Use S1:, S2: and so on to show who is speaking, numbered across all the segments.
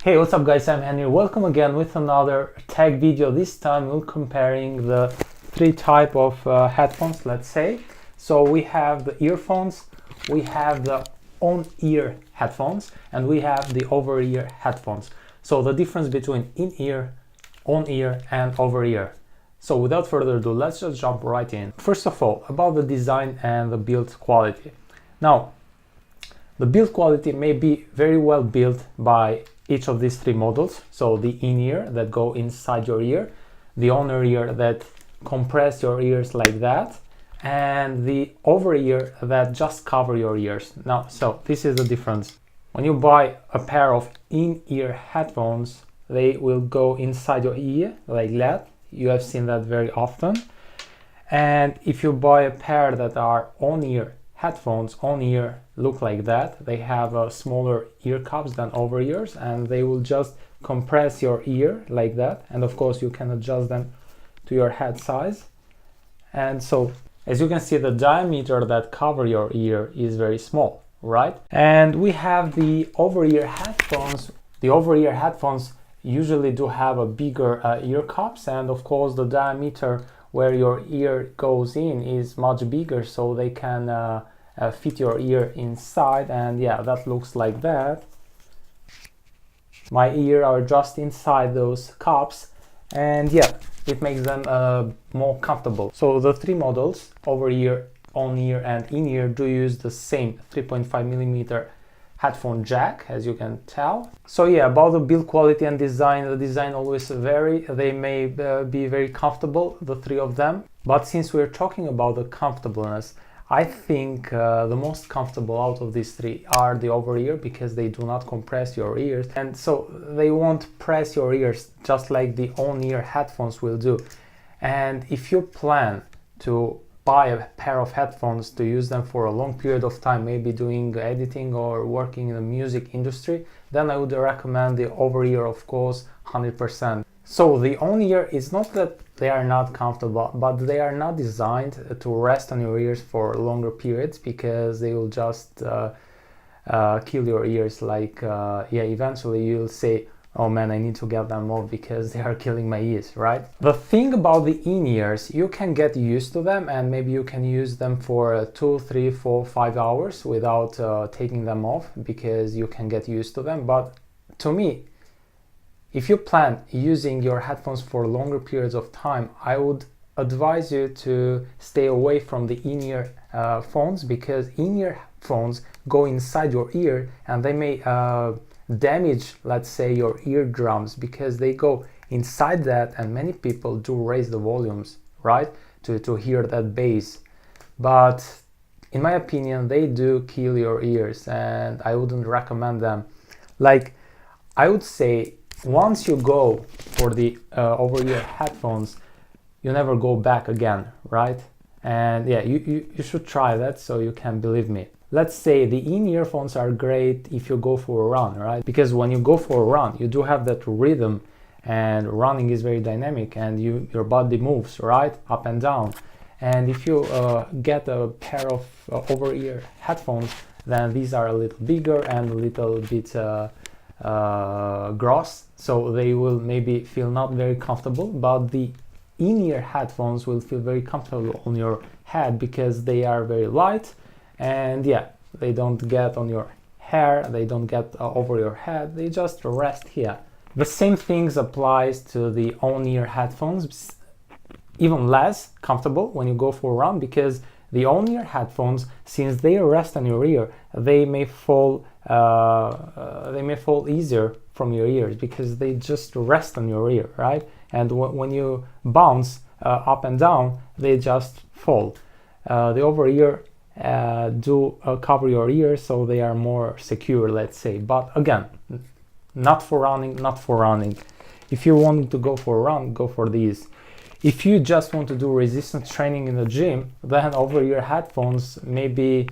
S1: Hey, what's up guys, I'm Henry. Welcome again with another tech video. This time we're comparing the three type of headphones, let's say. So we have the earphones, we have the on-ear headphones, and we have the over-ear headphones. So the difference between in-ear, on-ear, and over-ear. So without further ado, let's just jump right in. First of all, about the design and the build quality. Now, the build quality may be very well built by each of these three models. So the in-ear that go inside your ear, the on-ear that compress your ears like that, and the over-ear that just cover your ears. Now, so this is the difference. When you buy a pair of in-ear headphones, they will go inside your ear like that. You have seen that very often. And if you buy a pair that are on-ear headphones, on-ear look like that. They have smaller ear cups than over ears, and they will just compress your ear like that. And of course you can adjust them to your head size. And so as you can see, the diameter that cover your ear is very small, right? And we have the over-ear headphones. The over-ear headphones usually do have a bigger ear cups, and of course the diameter where your ear goes in is much bigger, so they can fit your ear inside. And yeah, that looks like that. My ear are just inside those cups, and yeah, it makes them more comfortable. So the three models, over ear, on ear, and in ear, do use the same 3.5mm headphone jack, as you can tell. So yeah, about the build quality and design, the design always vary. They may be very comfortable, the three of them, but since we're talking about the comfortableness, I think the most comfortable out of these three are the over ear, because they do not compress your ears, and so they won't press your ears just like the on ear headphones will do. And if you plan to buy a pair of headphones to use them for a long period of time, maybe doing editing or working in the music industry, then I would recommend the over ear, of course, 100%. So the on ear is not that they are not comfortable, but they are not designed to rest on your ears for longer periods, because they will just kill your ears. Like yeah, eventually you'll say, oh man, I need to get them off because they are killing my ears, right? The thing about the in-ears, you can get used to them, and maybe you can use them for 2, 3, 4, 5 hours without taking them off, because you can get used to them. But to me, if you plan using your headphones for longer periods of time, I would advise you to stay away from the in-ear phones, because in-ear phones go inside your ear and they may damage, let's say, your eardrums, because they go inside that, and many people do raise the volumes, right, to hear that bass. But in my opinion, they do kill your ears, and I wouldn't recommend them. Like, I would say, once you go for the over-ear headphones, you never go back again, right? And yeah, you should try that so you can believe me. Let's say the in-ear phones are great if you go for a run, right? Because when you go for a run, you do have that rhythm, and running is very dynamic, and your body moves, right, up and down. And if you get a pair of over-ear headphones, then these are a little bigger and a little bit gross, so they will maybe feel not very comfortable. But the in-ear headphones will feel very comfortable on your head, because they are very light, and yeah, they don't get on your hair, they don't get over your head, they just rest here. The same things applies to the on-ear headphones, even less comfortable when you go for a run, because the on-ear headphones, since they rest on your ear, they may fall easier from your ears, because they just rest on your ear, right? And when you bounce up and down, they just fall. The over-ear do cover your ears, so they are more secure, let's say. But again, not for running. If you want to go for a run, go for these. If you just want to do resistance training in the gym, then over-ear headphones, maybe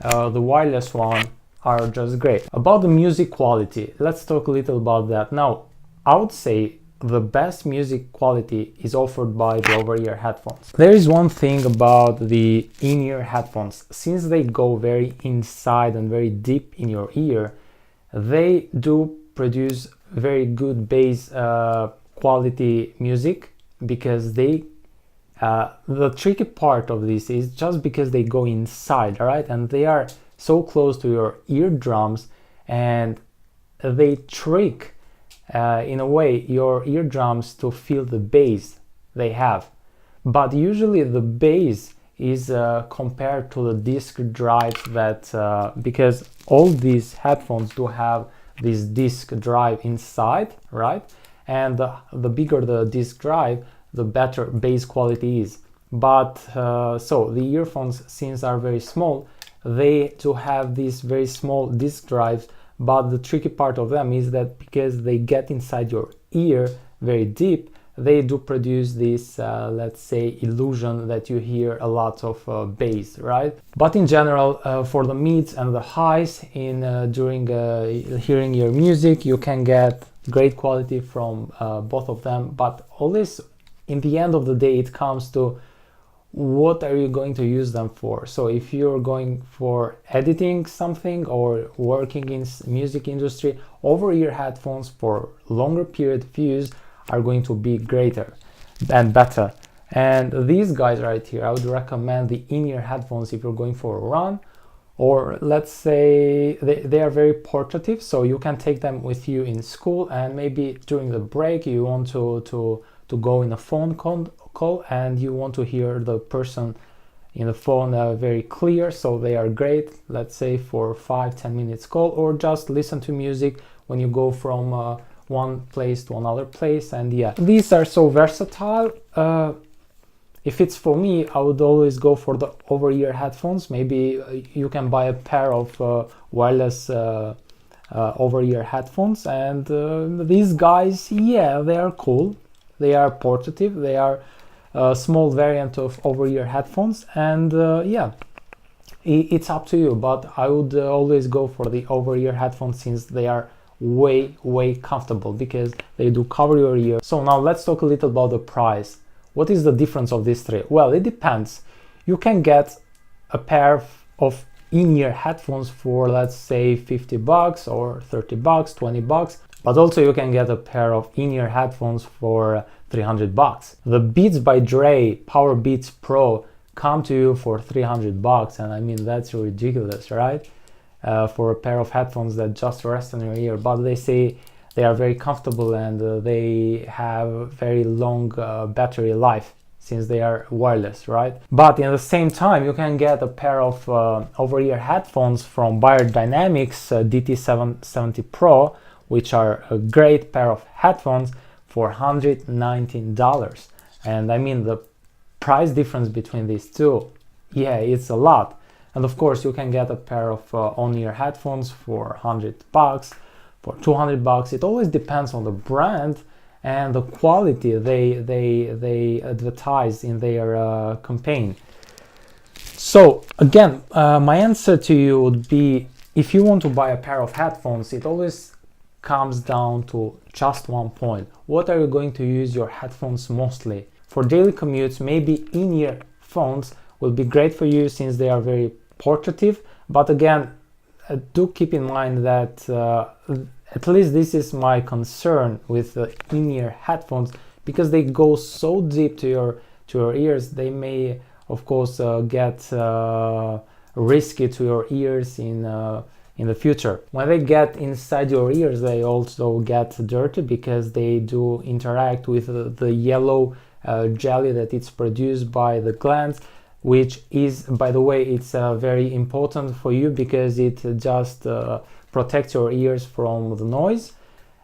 S1: the wireless one, are just great. About the music quality, let's talk a little about that. Now, I would say the best music quality is offered by the over-ear headphones. There is one thing about the in-ear headphones. Since they go very inside and very deep in your ear, they do produce very good bass quality music, because they the tricky part of this is just because they go inside, all right, and they are so close to your eardrums, and they trick in a way your eardrums to feel the bass they have. But usually the bass is compared to the disc drives that because all these headphones do have this disc drive inside, right? And the bigger the disc drive, the better bass quality is. But so the earphones, since are very small, they do have these very small disc drives. But the tricky part of them is that because they get inside your ear very deep, they do produce this, let's say, illusion that you hear a lot of bass, right? But in general, for the mids and the highs in during hearing your music, you can get great quality from both of them. But always, in the end of the day, it comes to what are you going to use them for. So if you're going for editing something or working in music industry, over-ear headphones for longer period of use are going to be greater and better. And these guys right here, I would recommend the in-ear headphones if you're going for a run, or let's say they are very portative, so you can take them with you in school, and maybe during the break you want to go in a phone call and you want to hear the person in the phone very clear, so they are great, let's say for 5-10 minutes call, or just listen to music when you go from one place to another place. And yeah, these are so versatile. If it's for me, I would always go for the over-ear headphones. Maybe you can buy a pair of wireless over-ear headphones, and these guys, yeah, they are cool. They are portative. They are a small variant of over-ear headphones, and yeah, it's up to you. But I would always go for the over-ear headphones, since they are way comfortable, because they do cover your ear. So now let's talk a little about the price. What is the difference of these three? Well, it depends. You can get a pair of in-ear headphones for, let's say, 50 bucks or 30 bucks, 20 bucks, but also you can get a pair of in-ear headphones for 300 bucks. The Beats by Dre Power Beats Pro come to you for 300 bucks, and I mean, that's ridiculous, right? For a pair of headphones that just rest on your ear, but they say they are very comfortable and they have very long battery life, since they are wireless, right? But in the same time, you can get a pair of over-ear headphones from Beyerdynamics DT770 Pro, which are a great pair of headphones, for $119. And I mean, the price difference between these two, yeah, it's a lot. And of course, you can get a pair of on-ear headphones for 100 bucks, for 200 bucks. It always depends on the brand and the quality they advertise in their campaign. So again, my answer to you would be, if you want to buy a pair of headphones, it always comes down to just one point. What are you going to use your headphones mostly? For daily commutes, maybe in-ear phones will be great for you, since they are very portative. But again, do keep in mind that at least this is my concern with the in-ear headphones, because they go so deep to your ears. They may, of course, get risky to your ears in the future. When they get inside your ears, they also get dirty, because they do interact with the yellow jelly that it's produced by the glands, which is, by the way, it's very important for you, because it just protects your ears from the noise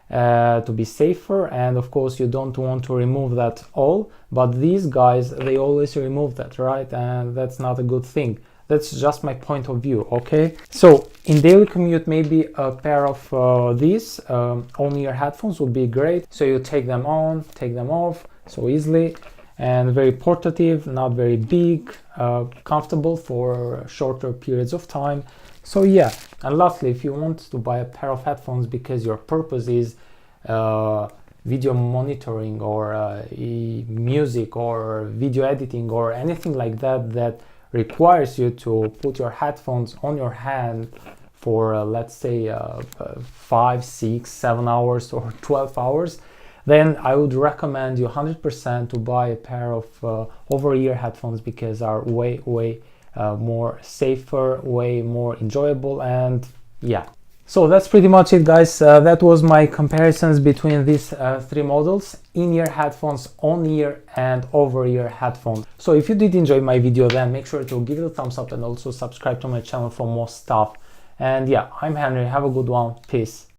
S1: to be safer. And of course, you don't want to remove that all, but these guys, they always remove that, right? And that's not a good thing. That's just my point of view, okay? So in daily commute, maybe a pair of these on-ear headphones would be great. So you take them on, take them off so easily, and very portative, not very big, comfortable for shorter periods of time. So yeah, and lastly, if you want to buy a pair of headphones because your purpose is video monitoring or music or video editing or anything like that, that requires you to put your headphones on your hand for let's say 5, 6, 7 hours or 12 hours, then I would recommend you 100% to buy a pair of over-ear headphones, because are way more safer, way more enjoyable, and yeah. So that's pretty much it, guys. That was my comparisons between these three models: in-ear headphones, on-ear and over-ear headphones. So if you did enjoy my video, then make sure to give it a thumbs up and also subscribe to my channel for more stuff. And yeah, I'm Henry. Have a good one. Peace.